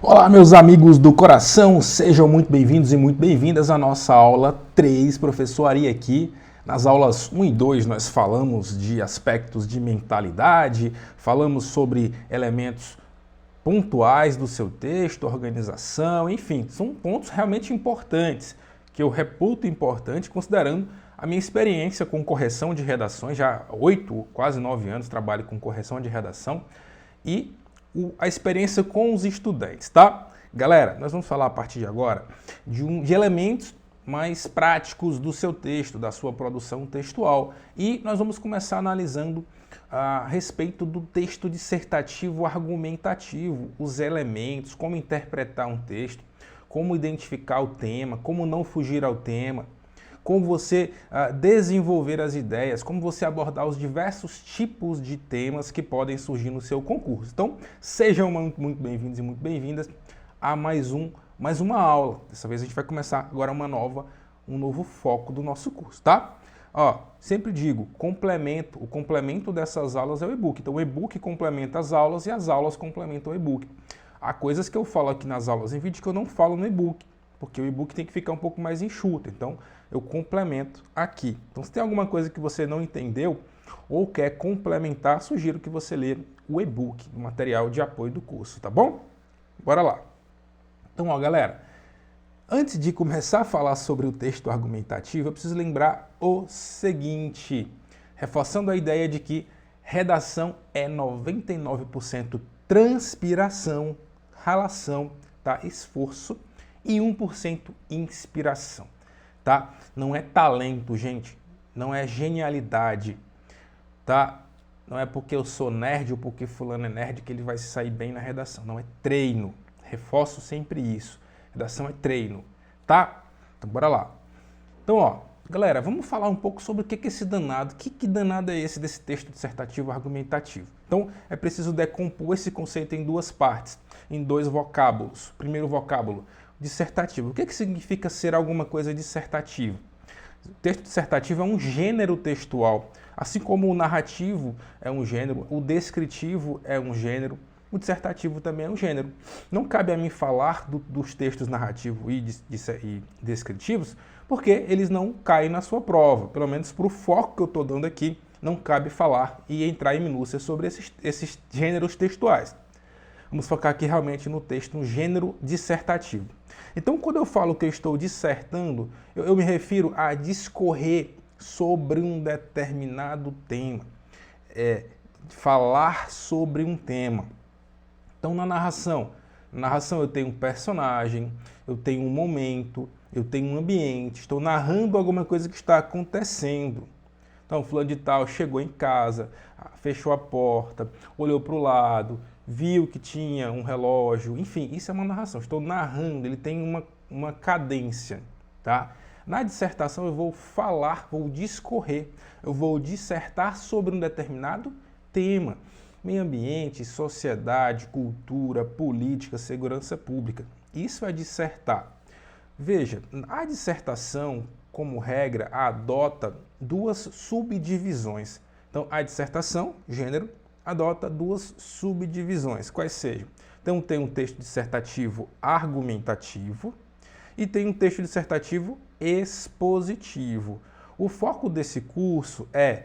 Olá, meus amigos do coração, sejam muito bem-vindos e muito bem-vindas à nossa aula 3, professor Ari aqui. Nas aulas 1 e 2 nós falamos de aspectos de mentalidade, falamos sobre elementos pontuais do seu texto, organização, enfim, são pontos realmente importantes, que eu reputo importante considerando a minha experiência com correção de redações, já há 8, quase 9 anos trabalho com correção de redação e a experiência com os estudantes, tá? Galera, nós vamos falar a partir de agora de elementos mais práticos do seu texto, da sua produção textual. E nós vamos começar analisando a respeito do texto dissertativo argumentativo, os elementos, como interpretar um texto, como identificar o tema, como não fugir ao tema, como você desenvolver as ideias, como você abordar os diversos tipos de temas que podem surgir no seu concurso. Então, sejam muito bem-vindos e muito bem-vindas a mais uma aula. Dessa vez a gente vai começar agora um novo foco do nosso curso, tá? Ó, sempre digo, o complemento dessas aulas é o e-book. Então, o e-book complementa as aulas e as aulas complementam o e-book. Há coisas que eu falo aqui nas aulas em vídeo que eu não falo no e-book, porque o e-book tem que ficar um pouco mais enxuto. Então, eu complemento aqui. Então, se tem alguma coisa que você não entendeu ou quer complementar, sugiro que você leia o e-book, o material de apoio do curso, tá bom? Bora lá. Então, ó, galera, antes de começar a falar sobre o texto argumentativo, eu preciso lembrar o seguinte, reforçando a ideia de que redação é 99% transpiração, ralação, tá? Esforço e 1% inspiração. Tá? Não é talento, gente. Não é genialidade. Tá? Não é porque eu sou nerd ou porque fulano é nerd que ele vai se sair bem na redação. Não, é treino. Reforço sempre isso. Redação é treino. Tá? Então, bora lá. Então, ó, galera, vamos falar um pouco sobre o que é esse danado. Que danado é esse desse texto dissertativo argumentativo? Então, é preciso decompor esse conceito em duas partes, em dois vocábulos. Primeiro vocábulo, dissertativo. O que significa ser alguma coisa dissertativo? O texto dissertativo é um gênero textual, assim como o narrativo é um gênero, o descritivo é um gênero, o dissertativo também é um gênero. Não cabe a mim falar dos textos narrativos e descritivos, porque eles não caem na sua prova. Pelo menos para o foco que eu estou dando aqui, não cabe falar e entrar em minúcias sobre esses gêneros textuais. Vamos focar aqui realmente no texto, no gênero dissertativo. Então, quando eu falo que eu estou dissertando, eu me refiro a discorrer sobre um determinado tema. Falar sobre um tema. Então, na narração eu tenho um personagem, eu tenho um momento, eu tenho um ambiente, estou narrando alguma coisa que está acontecendo. Então, fulano de tal chegou em casa, fechou a porta, olhou para o lado, viu que tinha um relógio, enfim, isso é uma narração. Estou narrando, ele tem uma cadência, tá? Na dissertação eu vou falar, vou discorrer, eu vou dissertar sobre um determinado tema. Meio ambiente, sociedade, cultura, política, segurança pública. Isso é dissertar. Veja, a dissertação, como regra, adota duas subdivisões. Então, a dissertação, gênero, adota duas subdivisões, quais sejam. Então, tem um texto dissertativo argumentativo e tem um texto dissertativo expositivo. O foco desse curso é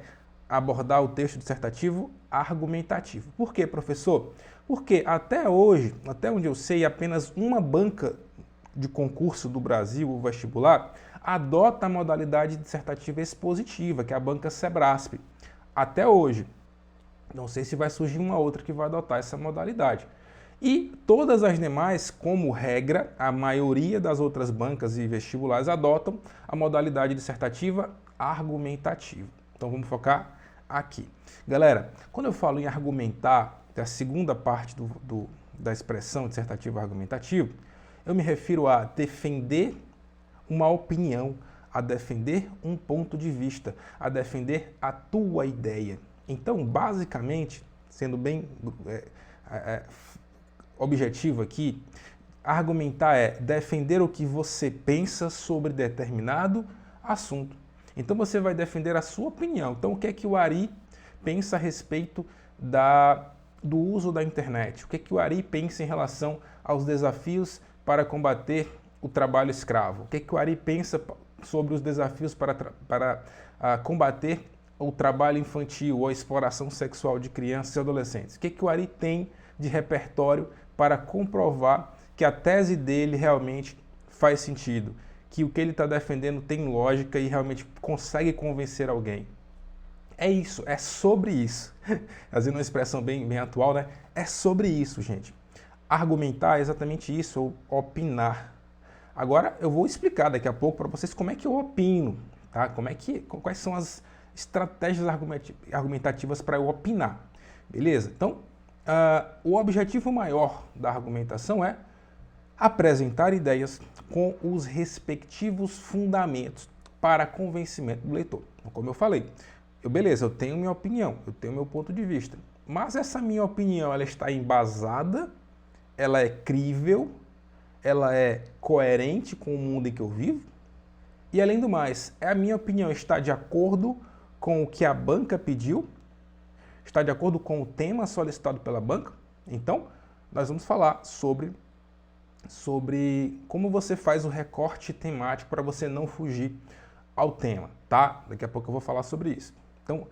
abordar o texto dissertativo argumentativo. Por quê, professor? Porque até hoje, até onde eu sei, apenas uma banca de concurso do Brasil, o vestibular, adota a modalidade dissertativa expositiva, que é a banca Sebrasp. Até hoje. Não sei se vai surgir uma outra que vai adotar essa modalidade. E todas as demais, como regra, a maioria das outras bancas e vestibulares adotam a modalidade dissertativa argumentativa. Então vamos focar aqui. Galera, quando eu falo em argumentar, que é a segunda parte da expressão dissertativa argumentativa, eu me refiro a defender uma opinião, a defender um ponto de vista, a defender a tua ideia. Então, basicamente, sendo bem objetivo aqui, argumentar é defender o que você pensa sobre determinado assunto. Então, você vai defender a sua opinião. Então, o que é que o Ari pensa a respeito do uso da internet. O que o Ari pensa em relação aos desafios para combater o trabalho escravo? O que o Ari pensa sobre os desafios para combater o trabalho infantil ou a exploração sexual de crianças e adolescentes? O que o Ari tem de repertório para comprovar que a tese dele realmente faz sentido, que o que ele está defendendo tem lógica e realmente consegue convencer alguém? É isso, é sobre isso. Fazendo uma expressão bem atual, né? É sobre isso, gente. Argumentar é exatamente isso, ou opinar. Agora eu vou explicar daqui a pouco para vocês como é que eu opino, tá? Quais são as estratégias argumentativas para eu opinar, beleza? Então, o objetivo maior da argumentação é apresentar ideias com os respectivos fundamentos para convencimento do leitor. Então, como eu falei, eu tenho minha opinião, eu tenho meu ponto de vista, mas essa minha opinião ela está embasada, ela é crível, ela é coerente com o mundo em que eu vivo, e além do mais, a minha opinião está de acordo com o que a banca pediu, está de acordo com o tema solicitado pela banca. Então, nós vamos falar sobre como você faz o recorte temático para você não fugir ao tema, tá? Daqui a pouco eu vou falar sobre isso. Então,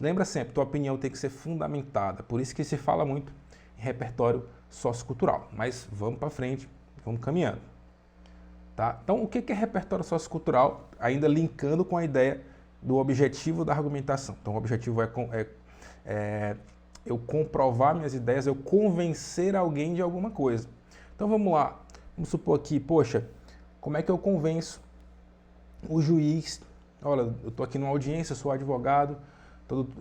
lembra sempre, tua opinião tem que ser fundamentada, por isso que se fala muito em repertório sociocultural. Mas vamos para frente, vamos caminhando. Tá? Então, o que é repertório sociocultural? Ainda linkando com a ideia do objetivo da argumentação. Então, o objetivo é eu comprovar minhas ideias, eu convencer alguém de alguma coisa. Então, vamos lá. Vamos supor aqui, poxa, como é que eu convenço o juiz? Olha, eu estou aqui numa audiência, sou advogado,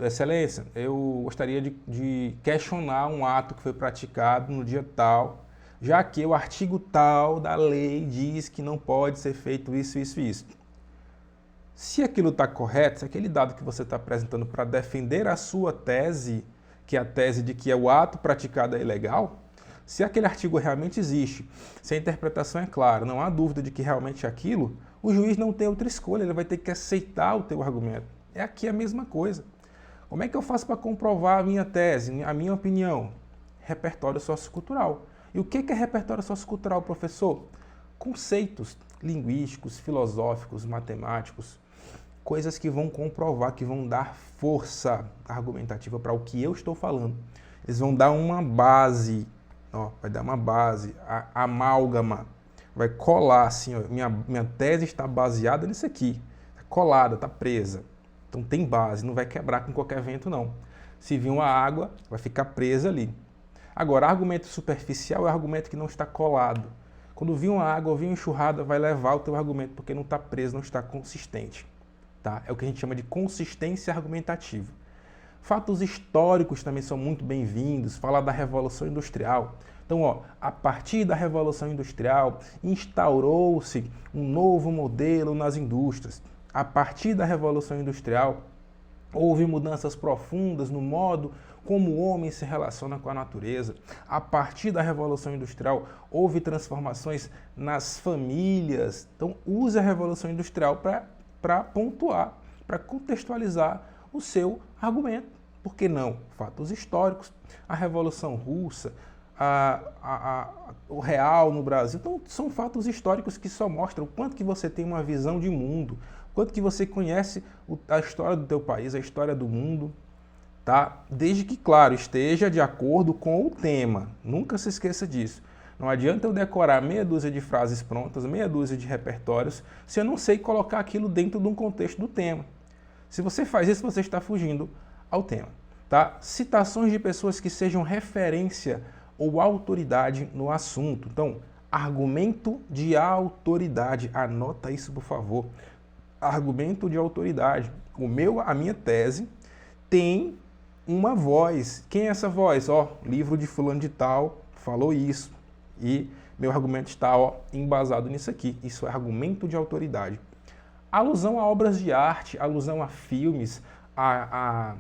excelência, eu gostaria de questionar um ato que foi praticado no dia tal, já que o artigo tal da lei diz que não pode ser feito isso, isso e isso. Se aquilo está correto, se aquele dado que você está apresentando para defender a sua tese, que é a tese de que o ato praticado é ilegal, se aquele artigo realmente existe, se a interpretação é clara, não há dúvida de que realmente é aquilo, o juiz não tem outra escolha, ele vai ter que aceitar o teu argumento. É aqui a mesma coisa. Como é que eu faço para comprovar a minha tese, a minha opinião? Repertório sociocultural. E o que é repertório sociocultural, professor? Conceitos linguísticos, filosóficos, matemáticos, coisas que vão comprovar, que vão dar força argumentativa para o que eu estou falando. Eles vão dar uma base, ó, vai dar uma base, a amálgama, vai colar assim, ó, minha tese está baseada nisso aqui, está colada, está presa. Então tem base, não vai quebrar com qualquer vento não. Se vir uma água, vai ficar presa ali. Agora, argumento superficial é argumento que não está colado. Quando vir uma água ou vir uma enxurrada, vai levar o teu argumento, porque não está preso, não está consistente. Tá? É o que a gente chama de consistência argumentativa. Fatos históricos também são muito bem-vindos, falar da Revolução Industrial. Então, ó, a partir da Revolução Industrial, instaurou-se um novo modelo nas indústrias. A partir da Revolução Industrial, houve mudanças profundas no modo como o homem se relaciona com a natureza. A partir da Revolução Industrial, houve transformações nas famílias. Então, use a Revolução Industrial para pontuar, para contextualizar o seu argumento. Por que não? Fatos históricos, a Revolução Russa, o real no Brasil. Então, são fatos históricos que só mostram o quanto que você tem uma visão de mundo, o quanto que você conhece a história do teu país, a história do mundo, tá? Desde que, claro, esteja de acordo com o tema. Nunca se esqueça disso. Não adianta eu decorar meia dúzia de frases prontas, meia dúzia de repertórios, se eu não sei colocar aquilo dentro de um contexto do tema. Se você faz isso, você está fugindo ao tema, tá? Citações de pessoas que sejam referência ou autoridade no assunto. Então, argumento de autoridade. Anota isso, por favor. Argumento de autoridade. A minha tese tem uma voz. Quem é essa voz? Ó, livro de fulano de tal falou isso. E meu argumento está, ó, embasado nisso aqui. Isso é argumento de autoridade. Alusão a obras de arte, alusão a filmes, a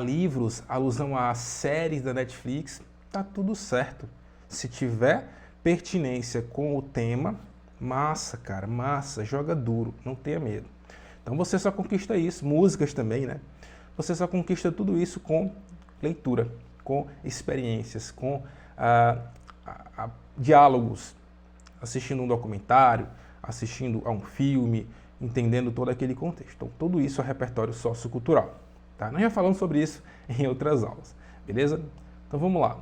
livros, alusão a séries da Netflix, tá tudo certo. Se tiver pertinência com o tema, massa, cara, massa, joga duro, não tenha medo. Então você só conquista isso, músicas também, né? Você só conquista tudo isso com leitura, com experiências, com diálogos, assistindo um documentário, assistindo a um filme, entendendo todo aquele contexto. Então, tudo isso é repertório sociocultural. Tá? Nós já falamos sobre isso em outras aulas, beleza? Então, vamos lá.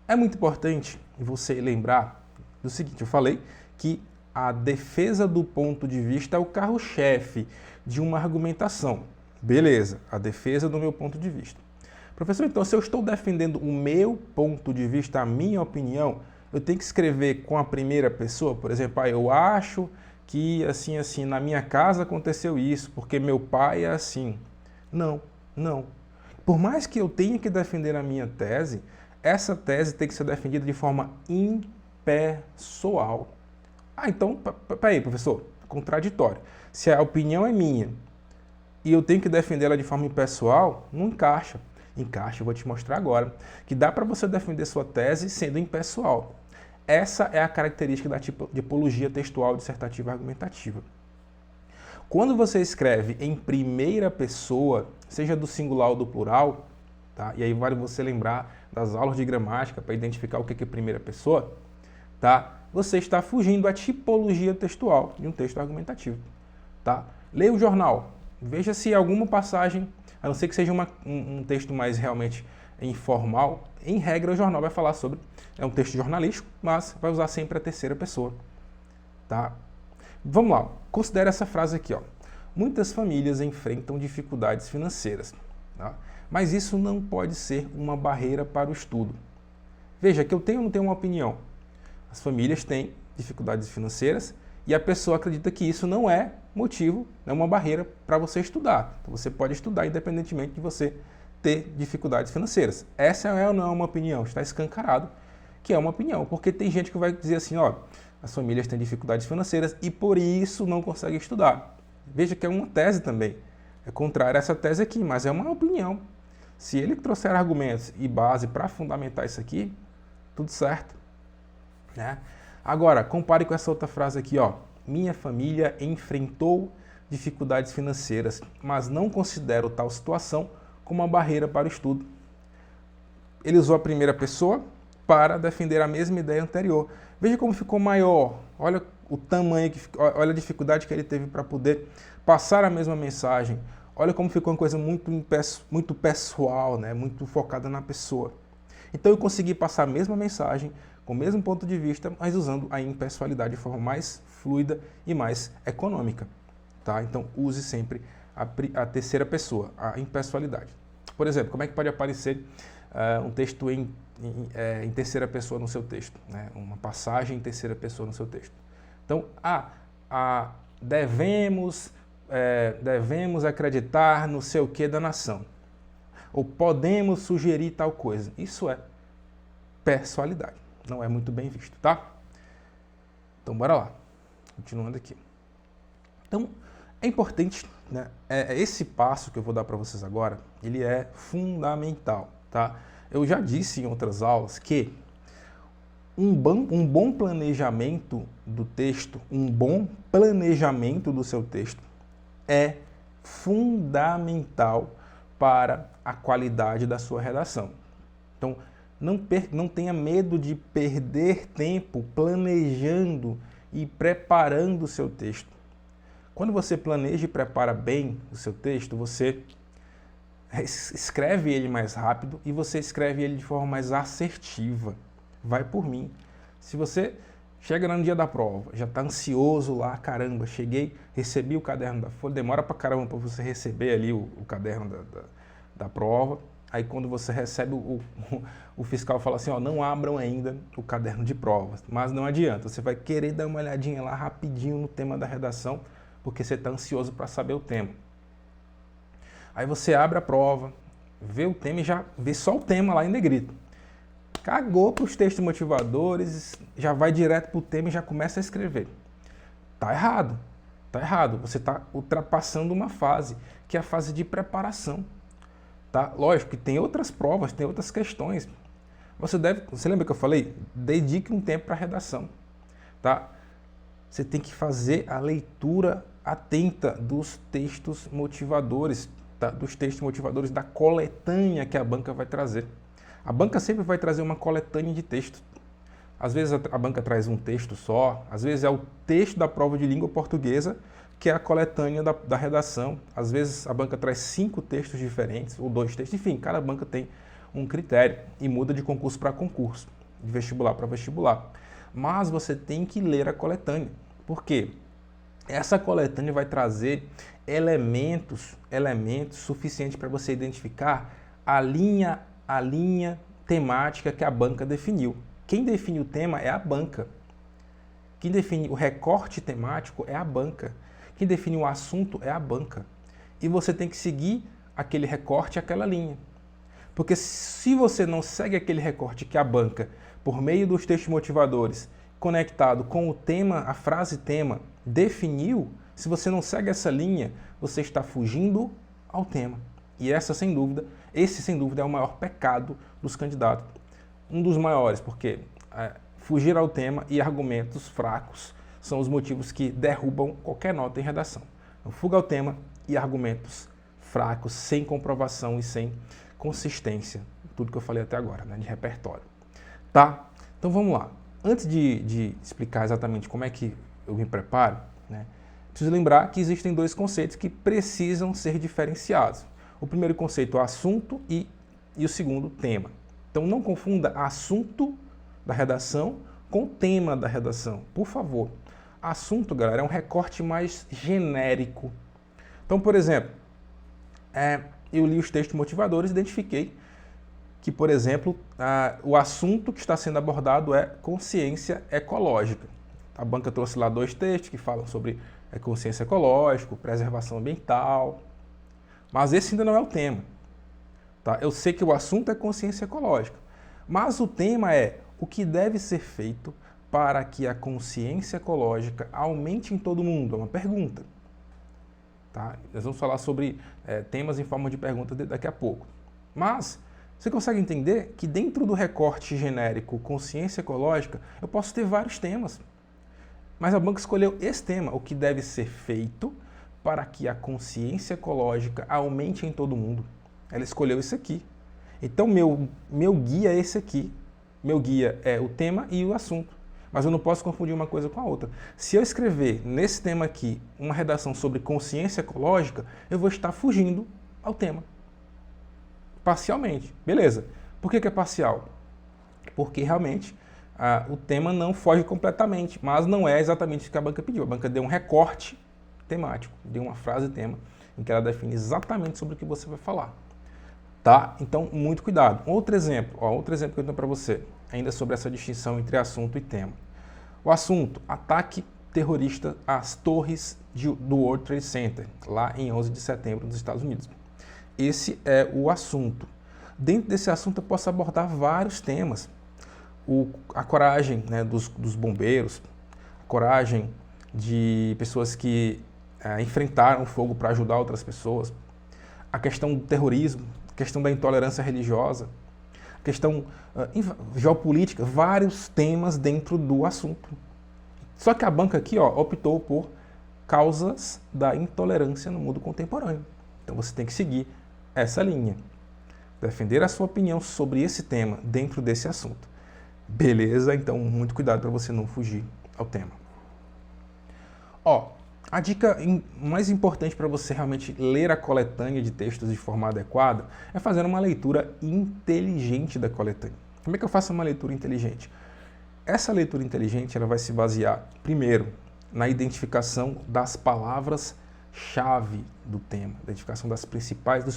É muito importante você lembrar do seguinte, eu falei que a defesa do ponto de vista é o carro-chefe de uma argumentação. Beleza, a defesa do meu ponto de vista. Professor, então, se eu estou defendendo o meu ponto de vista, a minha opinião, eu tenho que escrever com a primeira pessoa? Por exemplo, eu acho que assim, na minha casa aconteceu isso, porque meu pai é assim. Não. Por mais que eu tenha que defender a minha tese, essa tese tem que ser defendida de forma impessoal. Então, peraí, professor, contraditório. Se a opinião é minha e eu tenho que defender ela de forma impessoal, não encaixa. Encaixa, eu vou te mostrar agora, que dá para você defender sua tese sendo impessoal. Essa é a característica da tipologia textual dissertativa argumentativa. Quando você escreve em primeira pessoa, seja do singular ou do plural, tá? E aí vale você lembrar das aulas de gramática para identificar o que é primeira pessoa, tá? Você está fugindo à tipologia textual de um texto argumentativo. Tá? Leia o jornal, veja se alguma passagem, a não ser que seja um texto mais realmente informal, em regra o jornal vai falar sobre, é um texto jornalístico, mas vai usar sempre a terceira pessoa. Tá? Vamos lá, considere essa frase aqui. Ó. Muitas famílias enfrentam dificuldades financeiras, tá? Mas isso não pode ser uma barreira para o estudo. Veja que eu tenho ou não tenho uma opinião. As famílias têm dificuldades financeiras e a pessoa acredita que isso não é motivo, não é uma barreira para você estudar. Então, você pode estudar independentemente de você ter dificuldades financeiras. Essa é ou não é uma opinião? Está escancarado que é uma opinião, porque tem gente que vai dizer assim, ó, as famílias têm dificuldades financeiras e por isso não conseguem estudar. Veja que é uma tese também. É contrária a essa tese aqui, mas é uma opinião. Se ele trouxer argumentos e base para fundamentar isso aqui, tudo certo. Né? Agora, compare com essa outra frase aqui, ó. Minha família enfrentou dificuldades financeiras, mas não considero tal situação como uma barreira para o estudo. Ele usou a primeira pessoa para defender a mesma ideia anterior. Veja como ficou maior. Olha o tamanho, olha a dificuldade que ele teve para poder passar a mesma mensagem. Olha como ficou uma coisa muito pessoal, né? Muito focada na pessoa. Então eu consegui passar a mesma mensagem, com o mesmo ponto de vista, mas usando a impessoalidade de forma mais fluida e mais econômica. Tá? Então use sempre a terceira pessoa, a impessoalidade. Por exemplo, como é que pode aparecer um texto em terceira pessoa no seu texto? Né? Uma passagem em terceira pessoa no seu texto. Então, devemos acreditar no sei o que da nação. Ou podemos sugerir tal coisa. Isso é pessoalidade. Não é muito bem visto, tá? Então, bora lá. Continuando aqui. Então, é importante, né? Esse passo que eu vou dar para vocês agora, ele é fundamental, tá? Eu já disse em outras aulas que um bom planejamento do texto, um bom planejamento do seu texto é fundamental para a qualidade da sua redação. Então, não tenha medo de perder tempo planejando e preparando o seu texto. Quando você planeja e prepara bem o seu texto, você escreve ele mais rápido e você escreve ele de forma mais assertiva. Vai por mim. Se você chega no dia da prova, já está ansioso lá, caramba, recebi o caderno da folha, demora pra caramba para você receber ali o caderno da prova. Aí quando você recebe, o fiscal fala assim, ó, não abram ainda o caderno de provas. Mas não adianta, você vai querer dar uma olhadinha lá rapidinho no tema da redação, porque você está ansioso para saber o tema. Aí você abre a prova, vê o tema e já vê só o tema lá em negrito. Cagou para os textos motivadores, já vai direto para o tema e já começa a escrever. Tá errado, tá errado. Você está ultrapassando uma fase, que é a fase de preparação. Tá? Lógico que tem outras provas, tem outras questões. Você lembra que eu falei? Dedique um tempo para a redação. Tá? Você tem que fazer a leitura atenta dos textos motivadores, tá? Dos textos motivadores da coletânea que a banca vai trazer. A banca sempre vai trazer uma coletânea de texto. Às vezes a banca traz um texto só, às vezes é o texto da prova de língua portuguesa, que é a coletânea da redação. Às vezes a banca traz 5 textos diferentes, ou 2 textos, enfim, cada banca tem um critério e muda de concurso para concurso, de vestibular para vestibular. Mas você tem que ler a coletânea. Por quê? Essa coletânea vai trazer elementos suficientes para você identificar a linha temática que a banca definiu. Quem define o tema é a banca. Quem define o recorte temático é a banca. Quem define o assunto é a banca. E você tem que seguir aquele recorte, aquela linha. Porque se você não segue aquele recorte que a banca, por meio dos textos motivadores, conectado com o tema, a frase tema, definiu, se você não segue essa linha, você está fugindo ao tema. E esse, sem dúvida, é o maior pecado dos candidatos. Um dos maiores, porque fugir ao tema e argumentos fracos são os motivos que derrubam qualquer nota em redação. Então, fuga ao tema e argumentos fracos, sem comprovação e sem consistência. Tudo que eu falei até agora, né, de repertório. Tá? Então vamos lá. Antes de explicar exatamente como é que eu me preparo, né, preciso lembrar que existem 2 conceitos que precisam ser diferenciados. O primeiro conceito é o assunto e o segundo, tema. Então não confunda assunto da redação com tema da redação, por favor. Assunto, galera, é um recorte mais genérico. Então, por exemplo, eu li os textos motivadores e identifiquei que, por exemplo, o assunto que está sendo abordado é consciência ecológica. A banca trouxe lá 2 textos que falam sobre consciência ecológica, preservação ambiental, mas esse ainda não é o tema. Tá? Eu sei que o assunto é consciência ecológica, mas o tema é o que deve ser feito para que a consciência ecológica aumente em todo mundo. É uma pergunta. Tá? Nós vamos falar sobre temas em forma de pergunta daqui a pouco. Mas você consegue entender que dentro do recorte genérico consciência ecológica, eu posso ter vários temas. Mas a banca escolheu esse tema, o que deve ser feito para que a consciência ecológica aumente em todo mundo. Ela escolheu isso aqui. Então, meu guia é esse aqui. Meu guia é o tema e o assunto. Mas eu não posso confundir uma coisa com a outra. Se eu escrever nesse tema aqui uma redação sobre consciência ecológica, eu vou estar fugindo ao tema. Parcialmente. Beleza. Por que é parcial? Porque realmente o tema não foge completamente, mas não é exatamente o que a banca pediu. A banca deu um recorte temático, deu uma frase tema, em que ela define exatamente sobre o que você vai falar. Tá? Então, muito cuidado. Outro exemplo que eu tenho para você, ainda sobre essa distinção entre assunto e tema. O assunto, ataque terrorista às torres do World Trade Center, lá em 11 de setembro, nos Estados Unidos. Esse é o assunto. Dentro desse assunto eu posso abordar vários temas. A coragem, né, dos bombeiros, a coragem de pessoas que enfrentaram o fogo para ajudar outras pessoas, a questão do terrorismo, a questão da intolerância religiosa, a questão geopolítica, vários temas dentro do assunto. Só que a banca aqui optou por causas da intolerância no mundo contemporâneo. Então você tem que seguir essa linha. Defender a sua opinião sobre esse tema dentro desse assunto. Beleza? Então, muito cuidado para você não fugir ao tema. A dica mais importante para você realmente ler a coletânea de textos de forma adequada é fazer uma leitura inteligente da coletânea. Como é que eu faço uma leitura inteligente? Essa leitura inteligente ela vai se basear, primeiro, na identificação das palavras-chave do tema, identificação dos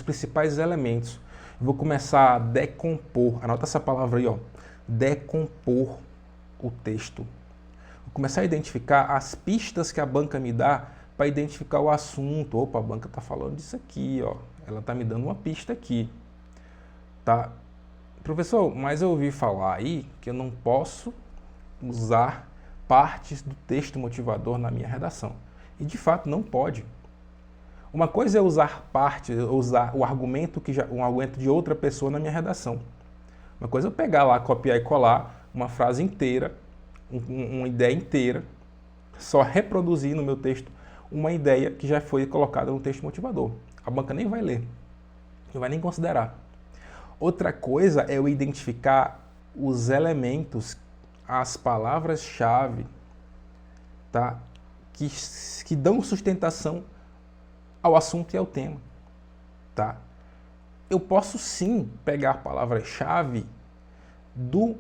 principais elementos. Eu vou começar a decompor, anota essa palavra aí, decompor o texto. Vou começar a identificar as pistas que a banca me dá para identificar o assunto. Opa, a banca está falando disso aqui, ela está me dando uma pista aqui. Tá? Professor, mas eu ouvi falar aí que eu não posso usar partes do texto motivador na minha redação. E de fato não pode. Uma coisa é usar usar o argumento um argumento de outra pessoa na minha redação. Uma coisa é eu pegar lá, copiar e colar uma frase inteira, uma ideia inteira, só reproduzir no meu texto uma ideia que já foi colocada no texto motivador. A banca nem vai ler, não vai nem considerar. Outra coisa é eu identificar os elementos, as palavras-chave, tá? que dão sustentação ao assunto e ao tema. Tá? Eu posso sim pegar a palavra-chave do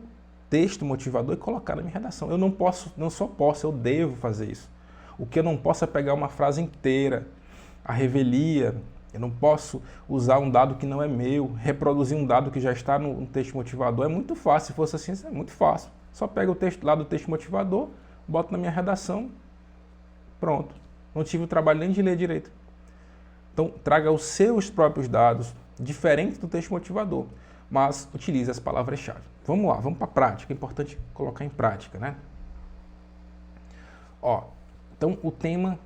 texto motivador e colocar na minha redação. Eu não só posso, eu devo fazer isso. O que eu não posso é pegar uma frase inteira, a revelia. Eu não posso usar um dado que não é meu, reproduzir um dado que já está no texto motivador. É muito fácil. Se fosse assim, é muito fácil. Só pego o texto lá do texto motivador, boto na minha redação, pronto. Não tive o trabalho nem de ler direito. Então, traga os seus próprios dados, diferente do texto motivador, mas utilize as palavras-chave. Vamos lá, vamos para a prática. É importante colocar em prática, né? Ó, então, o tema,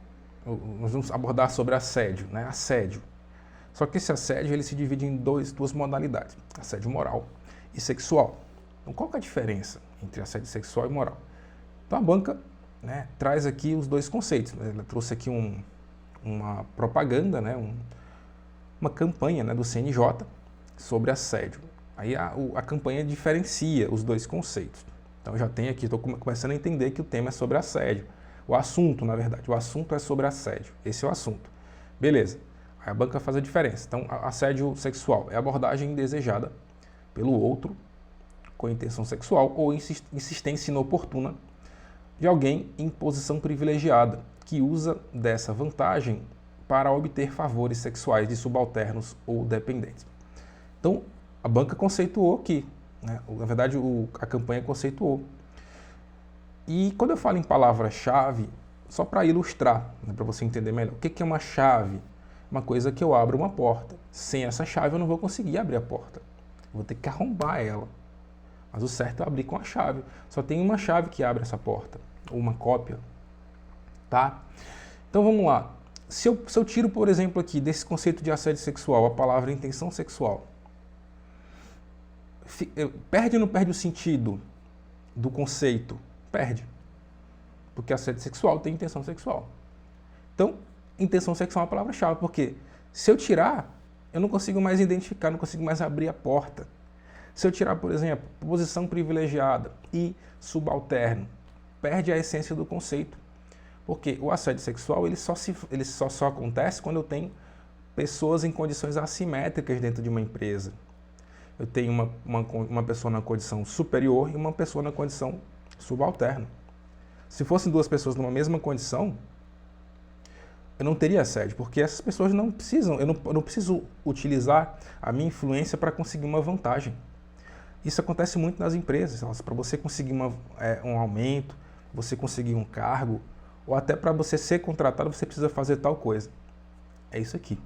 nós vamos abordar sobre assédio, né? Assédio. Só que esse assédio ele se divide em duas modalidades, assédio moral e sexual. Então, qual que é a diferença entre assédio sexual e moral? Então, a banca, né, traz aqui os dois conceitos. Ela trouxe aqui uma propaganda, né, uma campanha, né, do CNJ sobre assédio. Aí a campanha diferencia os dois conceitos. Então, já tem aqui, estou começando a entender que o tema é sobre assédio. O assunto, na verdade, o assunto é sobre assédio. Esse é o assunto. Beleza. Aí a banca faz a diferença. Então, assédio sexual é a abordagem indesejada pelo outro com intenção sexual ou insistência inoportuna de alguém em posição privilegiada, que usa dessa vantagem para obter favores sexuais de subalternos ou dependentes. Então, a banca conceituou aqui, né? Na verdade, a campanha conceituou. E quando eu falo em palavra-chave, só para ilustrar, né, para você entender melhor, o que é uma chave? Uma coisa que eu abro uma porta. Sem essa chave eu não vou conseguir abrir a porta. Eu vou ter que arrombar ela. Mas o certo é abrir com a chave. Só tem uma chave que abre essa porta, ou uma cópia. Tá? Então vamos lá. Se eu tiro, por exemplo, aqui desse conceito de assédio sexual, a palavra intenção sexual, perde ou não perde o sentido do conceito? Perde. Porque assédio sexual tem intenção sexual. Então, intenção sexual é uma palavra-chave, porque se eu tirar, eu não consigo mais identificar, não consigo mais abrir a porta. Se eu tirar, por exemplo, posição privilegiada e subalterno, perde a essência do conceito. Porque o assédio sexual ele só acontece quando eu tenho pessoas em condições assimétricas dentro de uma empresa. Eu tenho uma pessoa na condição superior e uma pessoa na condição subalterna. Se fossem duas pessoas numa mesma condição, eu não teria assédio, porque essas pessoas não precisam, eu não preciso utilizar a minha influência para conseguir uma vantagem. Isso acontece muito nas empresas. Para você conseguir um aumento, você conseguir um cargo, ou até para você ser contratado, você precisa fazer tal coisa. É isso aqui.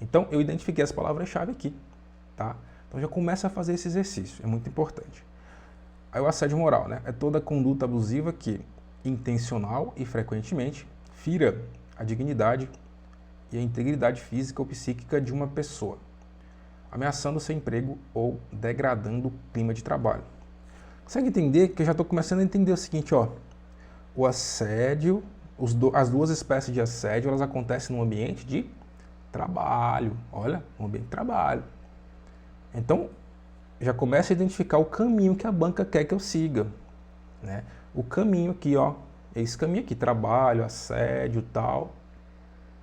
Então, eu identifiquei as palavras-chave aqui. Tá? Então, já começa a fazer esse exercício. É muito importante. Aí o assédio moral, né? É toda conduta abusiva que, intencional e frequentemente, fira a dignidade e a integridade física ou psíquica de uma pessoa, ameaçando seu emprego ou degradando o clima de trabalho. Consegue entender? Que eu já estou começando a entender o seguinte, ó. O assédio, as duas espécies de assédio, elas acontecem no ambiente de trabalho. Olha, no ambiente de trabalho. Então, já começa a identificar o caminho que a banca quer que eu siga, né? O caminho aqui, ó, é esse caminho aqui, trabalho, assédio, tal.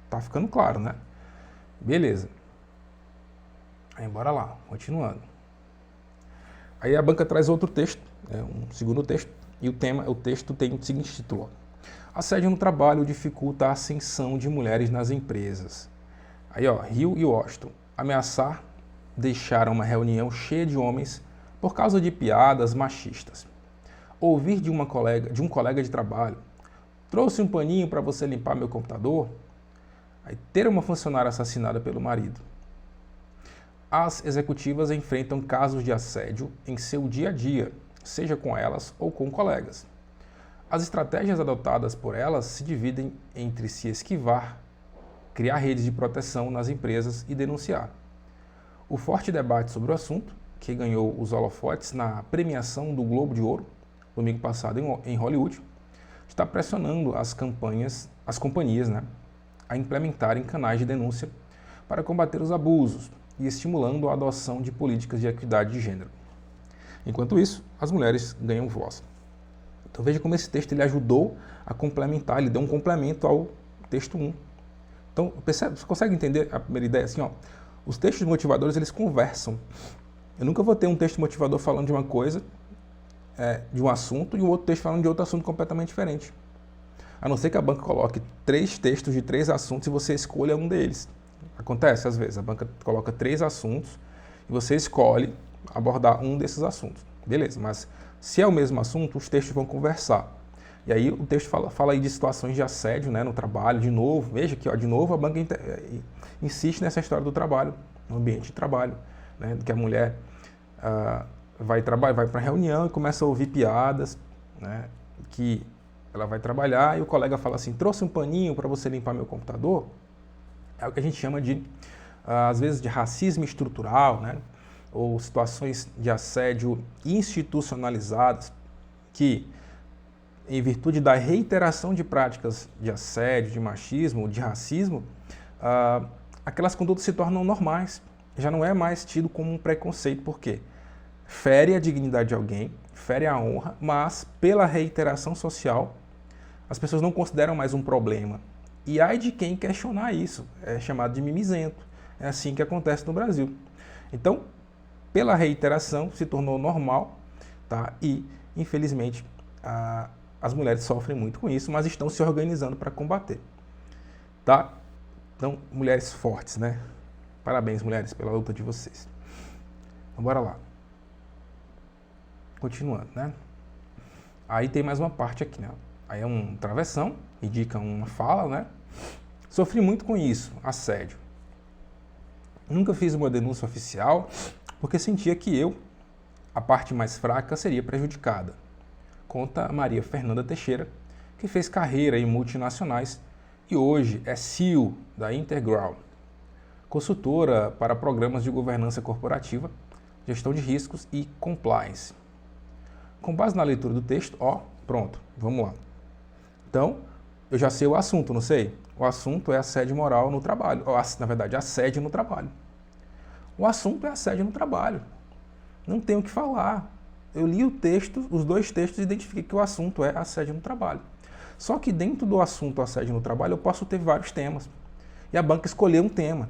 Tá ficando claro, né? Beleza. Aí, bora lá, continuando. Aí a banca traz outro texto, um segundo texto, e o texto tem o seguinte título: assédio no trabalho dificulta a ascensão de mulheres nas empresas. Aí, ó, Hill e Washington ameaçar deixar uma reunião cheia de homens por causa de piadas machistas. Ouvir de um colega de trabalho: trouxe um paninho para você limpar meu computador? Aí, ter uma funcionária assassinada pelo marido. As executivas enfrentam casos de assédio em seu dia a dia, seja com elas ou com colegas. As estratégias adotadas por elas se dividem entre se esquivar, criar redes de proteção nas empresas e denunciar. O forte debate sobre o assunto, que ganhou os holofotes na premiação do Globo de Ouro, domingo passado em Hollywood, está pressionando as companhias, né, a implementarem canais de denúncia para combater os abusos, e estimulando a adoção de políticas de equidade de gênero. Enquanto isso, as mulheres ganham voz. Então veja como esse texto ele ajudou a complementar, ele deu um complemento ao texto 1. Então, percebe, você consegue entender a primeira ideia? Assim, ó, os textos motivadores, eles conversam. Eu nunca vou ter um texto motivador falando de uma coisa, de um assunto, e um outro texto falando de outro assunto completamente diferente. A não ser que a banca coloque 3 textos de 3 assuntos e você escolha um deles. Acontece às vezes, a banca coloca 3 assuntos e você escolhe abordar um desses assuntos. Beleza, mas se é o mesmo assunto, os textos vão conversar. E aí o texto fala aí de situações de assédio, né, no trabalho, de novo. Veja que, ó, de novo, a banca insiste nessa história do trabalho, no ambiente de trabalho, né, que a mulher vai para a reunião e começa a ouvir piadas, né, que ela vai trabalhar e o colega fala assim, trouxe um paninho para você limpar meu computador. É o que a gente chama de, às vezes, de racismo estrutural, né, ou situações de assédio institucionalizadas que, em virtude da reiteração de práticas de assédio, de machismo, de racismo, aquelas condutas se tornam normais. Já não é mais tido como um preconceito. Por quê? Fere a dignidade de alguém, fere a honra, mas pela reiteração social, as pessoas não consideram mais um problema. E ai de quem questionar isso, é chamado de mimizento. É assim que acontece no Brasil. Então, pela reiteração, se tornou normal, tá? E, infelizmente, as mulheres sofrem muito com isso, mas estão se organizando para combater. Tá? Então, mulheres fortes, né? Parabéns, mulheres, pela luta de vocês. Então, bora lá. Continuando, né? Aí tem mais uma parte aqui, né? Aí é um travessão, indica uma fala, né? Sofri muito com isso, assédio. Nunca fiz uma denúncia oficial, porque sentia que eu, a parte mais fraca, seria prejudicada. Conta Maria Fernanda Teixeira, que fez carreira em multinacionais e hoje é CEO da Integral, consultora para programas de governança corporativa, gestão de riscos e compliance. Com base na leitura do texto, pronto, vamos lá. Então, eu já sei o assunto, não sei? O assunto é assédio moral no trabalho, na verdade, assédio no trabalho. O assunto é assédio no trabalho. Não tenho o que falar. Eu li o texto, os 2 textos e identifiquei que o assunto é assédio no trabalho. Só que dentro do assunto assédio no trabalho eu posso ter vários temas. E a banca escolheu um tema.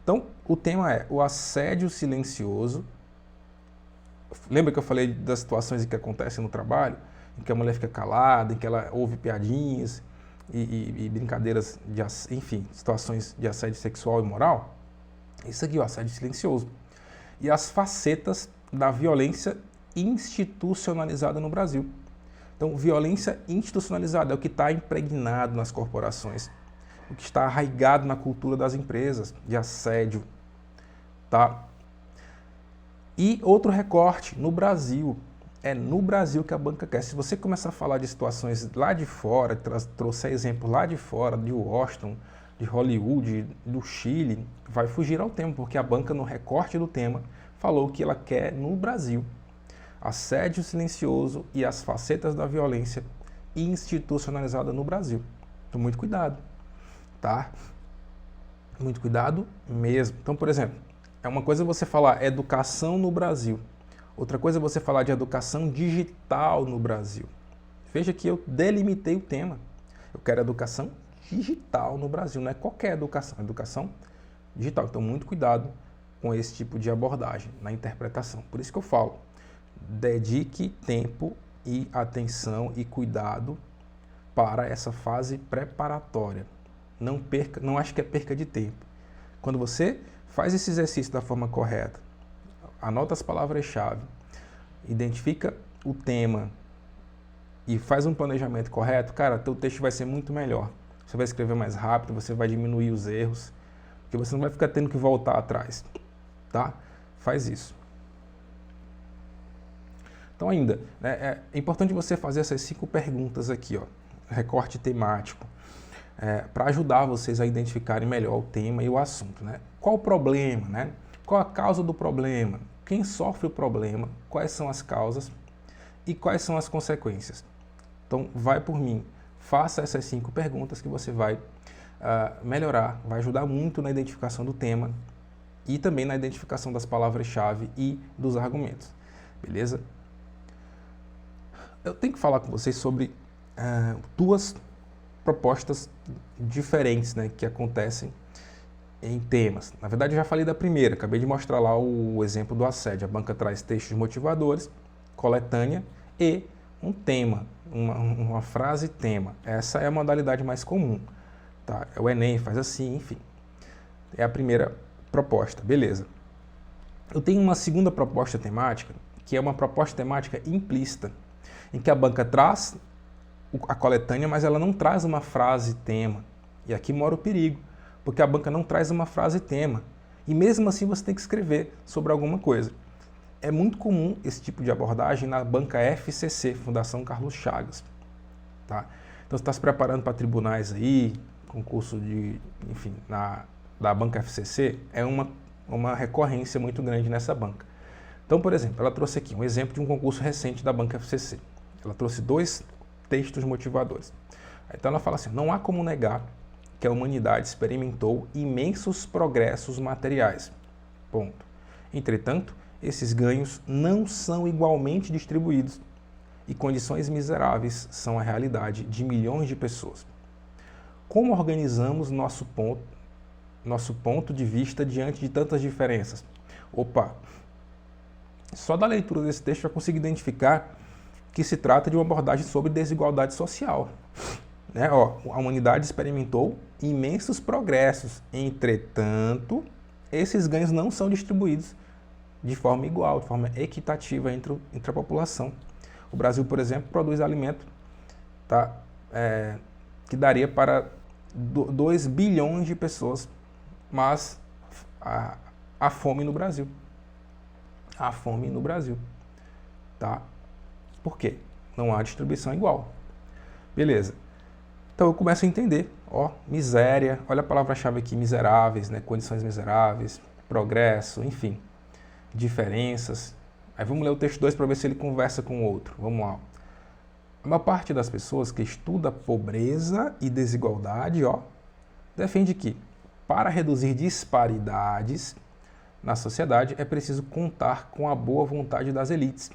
Então, o tema é o assédio silencioso. Lembra que eu falei das situações em que acontecem no trabalho? Em que a mulher fica calada, em que ela ouve piadinhas e brincadeiras, enfim, situações de assédio sexual e moral? Isso aqui é o assédio silencioso. E as facetas da violência institucionalizada no Brasil. Então, violência institucionalizada é o que está impregnado nas corporações, o que está arraigado na cultura das empresas, de assédio, tá? E outro recorte, no Brasil. É no Brasil que a banca quer. Se você começar a falar de situações lá de fora, trouxer exemplo lá de fora, de Washington, de Hollywood, do Chile, vai fugir ao tema, porque a banca, no recorte do tema, falou que ela quer no Brasil. Assédio silencioso e as facetas da violência institucionalizada no Brasil. Então, muito cuidado, tá? Muito cuidado mesmo. Então, por exemplo, é uma coisa você falar educação no Brasil. Outra coisa é você falar de educação digital no Brasil. Veja que eu delimitei o tema. Eu quero educação digital no Brasil, não é qualquer educação, é educação digital. Então, muito cuidado com esse tipo de abordagem na interpretação. Por isso que eu falo, dedique tempo e atenção e cuidado para essa fase preparatória. Não acho que é perca de tempo. Quando você faz esse exercício da forma correta, anota as palavras-chave, identifica o tema e faz um planejamento correto, cara, teu texto vai ser muito melhor. Você vai escrever mais rápido, você vai diminuir os erros, porque você não vai ficar tendo que voltar atrás, tá? Faz isso. Então ainda, né, é importante você fazer essas 5 perguntas aqui, ó, recorte temático, para ajudar vocês a identificarem melhor o tema e o assunto, né? Qual o problema, né? Qual a causa do problema? Quem sofre o problema? Quais são as causas? E quais são as consequências? Então, vai por mim. Faça essas 5 perguntas que você vai melhorar, vai ajudar muito na identificação do tema e também na identificação das palavras-chave e dos argumentos, beleza? Eu tenho que falar com vocês sobre duas propostas diferentes, né, que acontecem em temas. Na verdade, eu já falei da primeira, acabei de mostrar lá o exemplo do assédio. A banca traz textos motivadores, coletânea e um tema, uma frase tema. Essa é a modalidade mais comum. Tá? O Enem faz assim, enfim. É a primeira proposta, beleza. Eu tenho uma segunda proposta temática, que é uma proposta temática implícita, em que a banca traz a coletânea, mas ela não traz uma frase tema. E aqui mora o perigo, porque a banca não traz uma frase tema. E mesmo assim você tem que escrever sobre alguma coisa. É muito comum esse tipo de abordagem na banca FCC, Fundação Carlos Chagas. Tá? Então você está se preparando para tribunais aí, concurso da banca FCC, é uma recorrência muito grande nessa banca. Então, por exemplo, ela trouxe aqui um exemplo de um concurso recente da banca FCC. Ela trouxe 2 textos motivadores. Então ela fala assim: não há como negar que a humanidade experimentou imensos progressos materiais. Ponto. Entretanto, esses ganhos não são igualmente distribuídos e condições miseráveis são a realidade de milhões de pessoas. Como organizamos nosso ponto de vista diante de tantas diferenças? Opa! Só da leitura desse texto eu consigo identificar que se trata de uma abordagem sobre desigualdade social. Né? A humanidade experimentou imensos progressos, entretanto, esses ganhos não são distribuídos de forma igual, de forma equitativa entre a população. O Brasil, por exemplo, produz alimento que daria para 2 bilhões de pessoas, mas há fome no Brasil. Há fome no Brasil. Tá? Por quê? Não há distribuição igual. Beleza. Então eu começo a entender. Miséria, olha a palavra-chave aqui, miseráveis, né? Condições miseráveis, progresso, enfim, diferenças. Aí vamos ler o texto 2 para ver se ele conversa com o outro. Vamos lá. A maior parte das pessoas que estuda pobreza e desigualdade, defende que para reduzir disparidades na sociedade é preciso contar com a boa vontade das elites,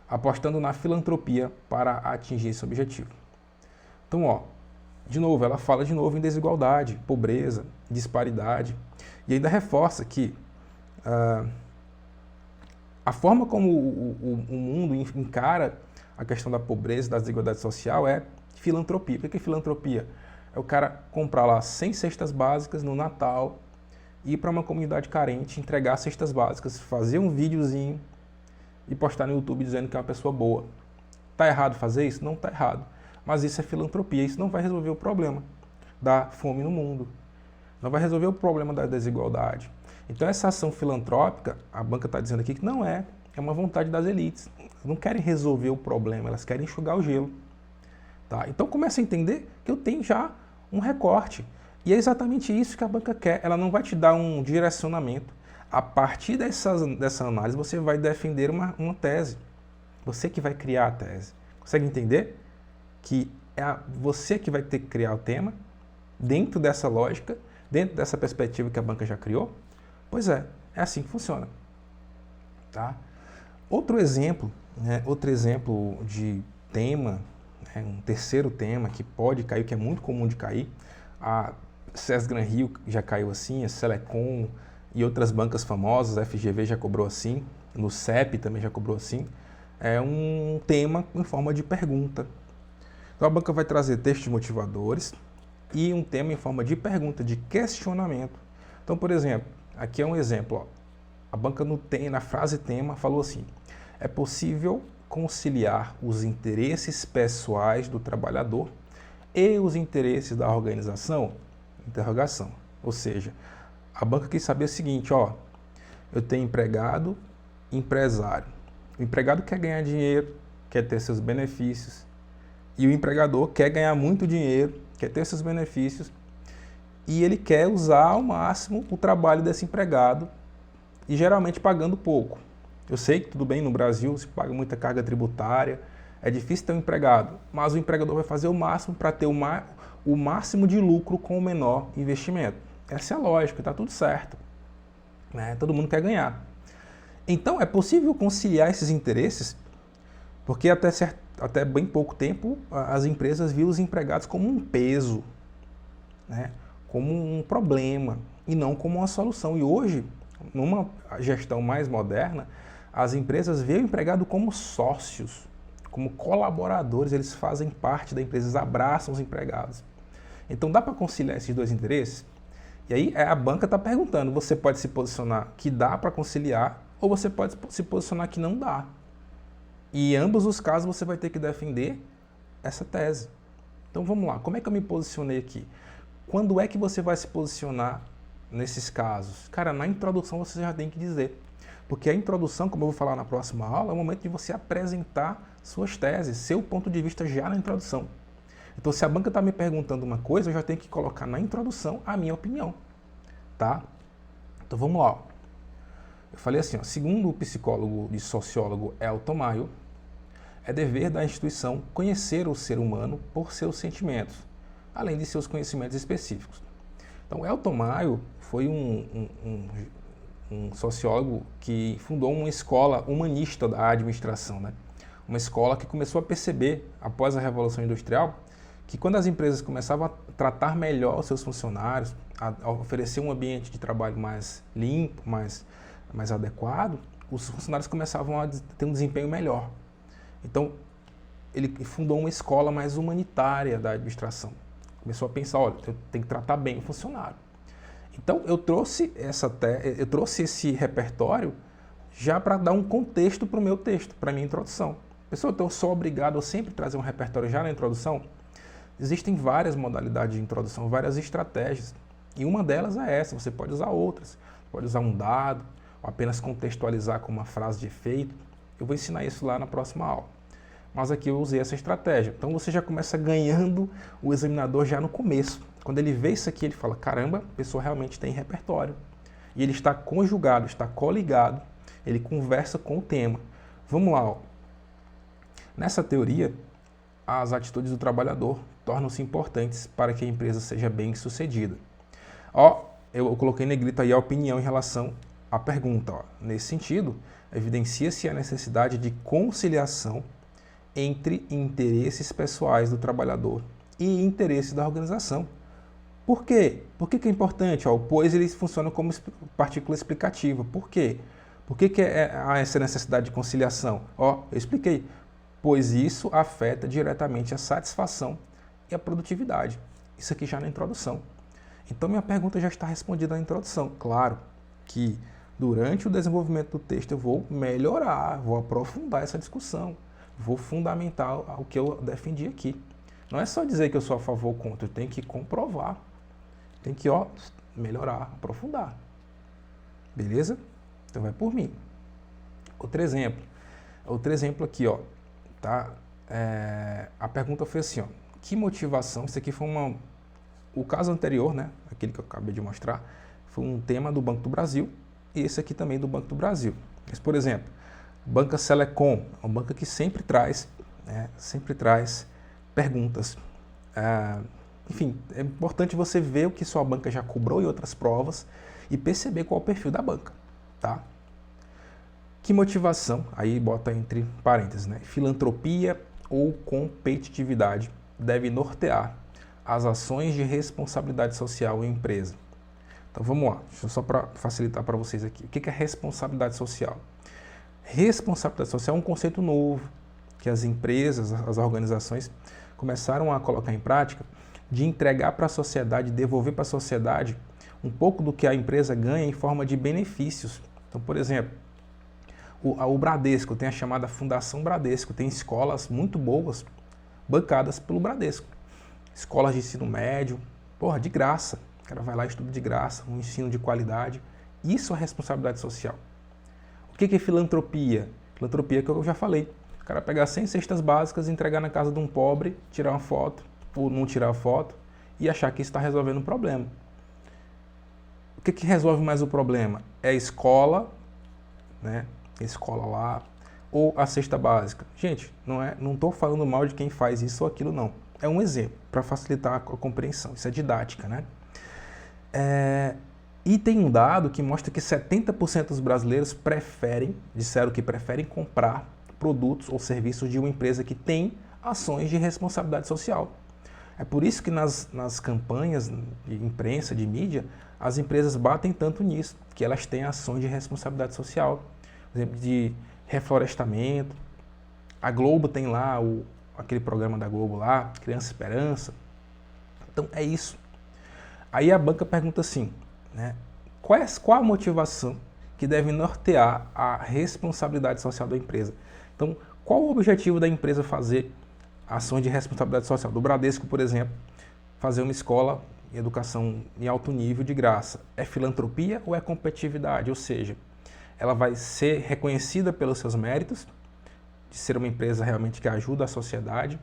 apostando na filantropia para atingir esse objetivo. Então, de novo, ela fala de novo em desigualdade, pobreza, disparidade, e ainda reforça que a forma como o mundo encara a questão da pobreza e da desigualdade social é filantropia. O que é filantropia? É o cara comprar lá 100 cestas básicas no Natal, ir para uma comunidade carente, entregar cestas básicas, fazer um videozinho e postar no YouTube dizendo que é uma pessoa boa. Tá errado fazer isso? Não tá errado. Mas isso é filantropia. Isso não vai resolver o problema da fome no mundo. Não vai resolver o problema da desigualdade. Então essa ação filantrópica, a banca está dizendo aqui que não é uma vontade das elites. Elas não querem resolver o problema, elas querem enxugar o gelo. Tá? Então começa a entender que eu tenho já um recorte. E é exatamente isso que a banca quer. Ela não vai te dar um direcionamento. A partir dessa análise, você vai defender uma tese. Você que vai criar a tese. Consegue entender? Que é você que vai ter que criar o tema dentro dessa lógica, dentro dessa perspectiva que a banca já criou? Pois é assim que funciona. Tá? Outro exemplo de tema, um terceiro tema que pode cair, que é muito comum de cair, a SES Gran Rio já caiu assim, a Selecom e outras bancas famosas, a FGV já cobrou assim, no CEP também já cobrou assim, é um tema em forma de pergunta. Então a banca vai trazer textos motivadores e um tema em forma de pergunta, de questionamento. Então, por exemplo, aqui é um exemplo. A banca na frase tema falou assim: é possível conciliar os interesses pessoais do trabalhador e os interesses da organização? Interrogação. Ou seja, a banca quis saber o seguinte, eu tenho empregado e empresário. O empregado quer ganhar dinheiro, quer ter seus benefícios, e o empregador quer ganhar muito dinheiro, quer ter seus benefícios, e ele quer usar ao máximo o trabalho desse empregado, e geralmente pagando pouco. Eu sei que tudo bem, no Brasil se paga muita carga tributária, é difícil ter um empregado, mas o empregador vai fazer o máximo para ter o máximo de lucro com o menor investimento. Essa é a lógica, está tudo certo. né? Todo mundo quer ganhar. Então, é possível conciliar esses interesses, porque até bem pouco tempo as empresas viam os empregados como um peso, né? Como um problema e não como uma solução. E hoje, numa gestão mais moderna, as empresas veem o empregado como sócios, como colaboradores, eles fazem parte da empresa, eles abraçam os empregados. Então dá para conciliar esses dois interesses? E aí a banca está perguntando, você pode se posicionar que dá para conciliar ou você pode se posicionar que não dá. E em ambos os casos você vai ter que defender essa tese. Então vamos lá, como é que eu me posicionei aqui? Quando é que você vai se posicionar nesses casos? Cara, na introdução você já tem que dizer. Porque a introdução, como eu vou falar na próxima aula, é o momento de você apresentar suas teses, seu ponto de vista já na introdução. Então, se a banca está me perguntando uma coisa, eu já tenho que colocar na introdução a minha opinião, tá? Então, vamos lá. Eu falei assim, ó, segundo o psicólogo e sociólogo Elton Mayo, é dever da instituição conhecer o ser humano por seus sentimentos, além de seus conhecimentos específicos. Então, Elton Mayo foi um sociólogo que fundou uma escola humanista da administração, né? Uma escola que começou a perceber, após a Revolução Industrial, que quando as empresas começavam a tratar melhor os seus funcionários, a oferecer um ambiente de trabalho mais limpo, mais adequado, os funcionários começavam a ter um desempenho melhor. Então, ele fundou uma escola mais humanitária da administração. Começou a pensar, olha, eu tenho que tratar bem o funcionário. Então, eu trouxe esse repertório já para dar um contexto para o meu texto, para a minha introdução. Pessoal, então eu sou obrigado a sempre trazer um repertório já na introdução? Existem várias modalidades de introdução, várias estratégias. E uma delas é essa, você pode usar outras. Pode usar um dado, ou apenas contextualizar com uma frase de efeito. Eu vou ensinar isso lá na próxima aula. Mas aqui eu usei essa estratégia. Então você já começa ganhando o examinador já no começo. Quando ele vê isso aqui, ele fala, caramba, a pessoa realmente tem repertório. E ele está conjugado, está coligado, ele conversa com o tema. Vamos lá, ó. Nessa teoria, as atitudes do trabalhador tornam-se importantes para que a empresa seja bem sucedida. Ó, eu coloquei em negrito aí a opinião em relação à pergunta. Ó. Nesse sentido, evidencia-se a necessidade de conciliação entre interesses pessoais do trabalhador e interesses da organização. Por quê? Por que é importante? Ó, pois eles funcionam como partícula explicativa. Por quê? Por que há essa necessidade de conciliação? Ó, eu expliquei. Pois isso afeta diretamente a satisfação e a produtividade. Isso aqui já na introdução. Então, minha pergunta já está respondida na introdução. Claro que durante o desenvolvimento do texto eu vou melhorar, vou aprofundar essa discussão, vou fundamentar o que eu defendi aqui. Não é só dizer que eu sou a favor ou contra, eu tenho que comprovar. Tem que, ó, melhorar, aprofundar. Beleza? Então vai por mim. Outro exemplo aqui, ó. Tá? A pergunta foi assim, ó, que motivação, isso aqui foi o caso anterior, né, aquele que eu acabei de mostrar, foi um tema do Banco do Brasil, e esse aqui também do Banco do Brasil. Mas, por exemplo, Banca Selecom, é uma banca que sempre traz perguntas. Enfim, é importante você ver o que sua banca já cobrou em outras provas e perceber qual é o perfil da banca, tá? Que motivação, aí bota entre parênteses, né? Filantropia ou competitividade deve nortear as ações de responsabilidade social em empresa. Então vamos lá, só para facilitar para vocês aqui. O que é responsabilidade social? Responsabilidade social é um conceito novo que as empresas, as organizações começaram a colocar em prática de entregar para a sociedade, devolver para a sociedade um pouco do que a empresa ganha em forma de benefícios. Então, por exemplo, o Bradesco tem a chamada Fundação Bradesco, tem escolas muito boas bancadas pelo Bradesco. Escolas de ensino médio, porra, de graça. O cara vai lá e estuda de graça, um ensino de qualidade. Isso é responsabilidade social. O que é filantropia? Filantropia é que eu já falei. O cara pegar 100 cestas básicas, entregar na casa de um pobre, tirar uma foto, ou não tirar a foto, e achar que isso está resolvendo um problema. O que resolve mais o problema? É a escola, né? Escola lá, ou a cesta básica. Gente, não estou falando mal de quem faz isso ou aquilo, não. É um exemplo, para facilitar a compreensão. Isso é didática, né? E tem um dado que mostra que 70% dos brasileiros disseram que preferem comprar produtos ou serviços de uma empresa que tem ações de responsabilidade social. É por isso que nas campanhas de imprensa, de mídia, as empresas batem tanto nisso, que elas têm ações de responsabilidade social, por exemplo, de reflorestamento. A Globo tem lá aquele programa da Globo lá, Criança Esperança. Então é isso. Aí a banca pergunta assim, né? Qual a motivação que deve nortear a responsabilidade social da empresa? Então, qual o objetivo da empresa fazer ações de responsabilidade social? Do Bradesco, por exemplo, fazer uma escola de educação em alto nível de graça. É filantropia ou é competitividade? Ou seja, ela vai ser reconhecida pelos seus méritos, de ser uma empresa realmente que ajuda a sociedade,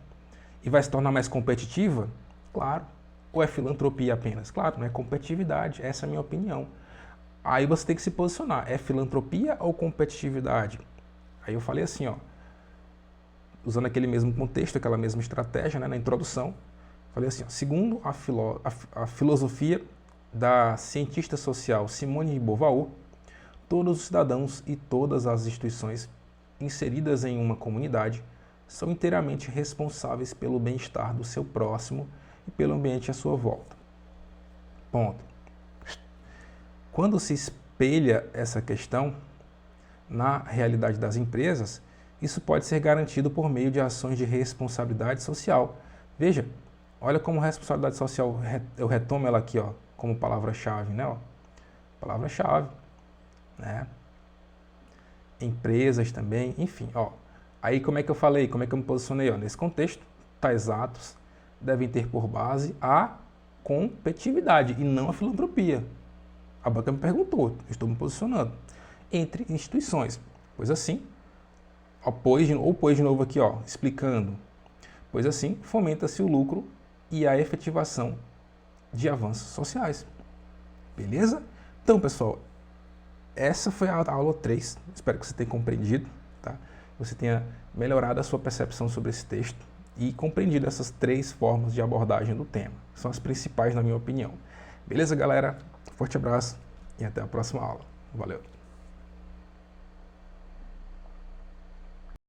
e vai se tornar mais competitiva? Claro. Ou é filantropia apenas? Claro, não é competitividade, essa é a minha opinião. Aí você tem que se posicionar, é filantropia ou competitividade? Aí eu falei assim, ó, usando aquele mesmo contexto, aquela mesma estratégia, né, na introdução, falei assim, ó, segundo a filosofia da cientista social Simone de Beauvoir, todos os cidadãos e todas as instituições inseridas em uma comunidade são inteiramente responsáveis pelo bem-estar do seu próximo e pelo ambiente à sua volta. Ponto. Quando se espelha essa questão na realidade das empresas, isso pode ser garantido por meio de ações de responsabilidade social. Veja, olha como responsabilidade social, eu retomo ela aqui, ó, como palavra-chave, né? Ó, palavra-chave, né? Empresas também, enfim, ó. Aí como é que eu falei, como é que eu me posicionei? Ó, nesse contexto, tais atos devem ter por base a competitividade e não a filantropia. A banca me perguntou, eu estou me posicionando entre instituições. Pois assim, pôs de novo aqui, ó, explicando. Pois assim, fomenta-se o lucro e a efetivação de avanços sociais. Beleza? Então, pessoal, essa foi a aula 3. Espero que você tenha compreendido, tá? Você tenha melhorado a sua percepção sobre esse texto e compreendido essas 3 formas de abordagem do tema. São as principais, na minha opinião. Beleza, galera? Forte abraço e até a próxima aula. Valeu!